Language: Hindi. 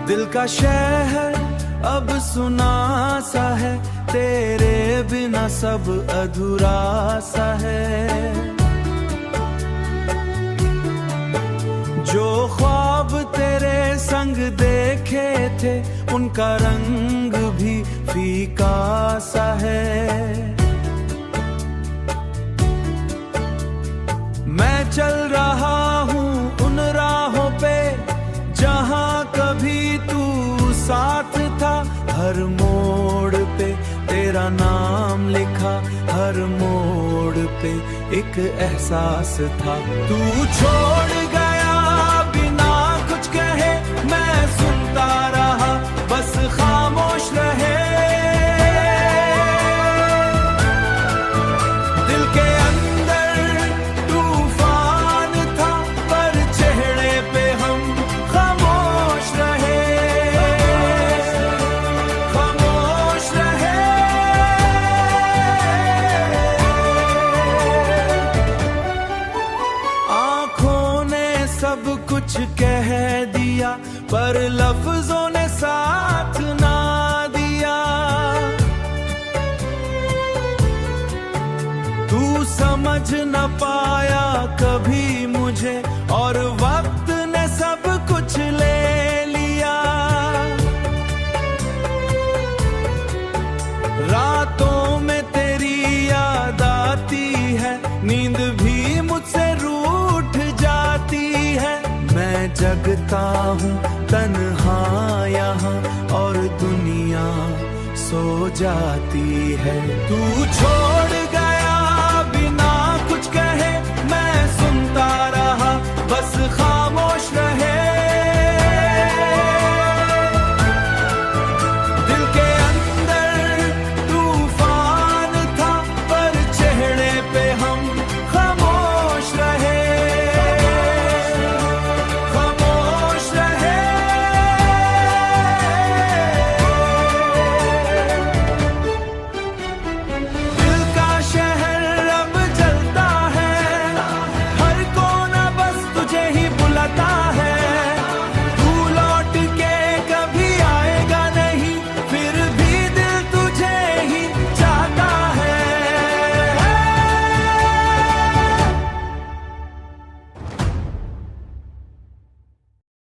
दिल का शहर अब सुना सा है, तेरे बिना सब अधूरा सा है। जो ख्वाब तेरे संग देखे थे, उनका रंग भी फीका सा है। मैं चल रहा हूँ उन राहों पे जहाँ कभी तू साथ था। हर मोड़ पे तेरा नाम लिखा, हर मोड़ पे एक एहसास था। तू छोड़ गया बिना कुछ कहे, मैं सुनता रहा बस खामोश रहे। दिल के अंदर तूफान था, पर चेहरे पे हम खामोश रहे, खामोश रहे। आँखों ने सब कुछ कह दिया, पर लफ्जों ने साथ ना दिया। तू समझ न पाया कभी मुझे, और वक्त ने सब कुछ ले लिया। रातों में तेरी याद आती है, नींद भी मुझसे रूठ जाती है। मैं जगता हूँ तन्हा यहाँ, और दुनिया सो जाती है। तू छोड़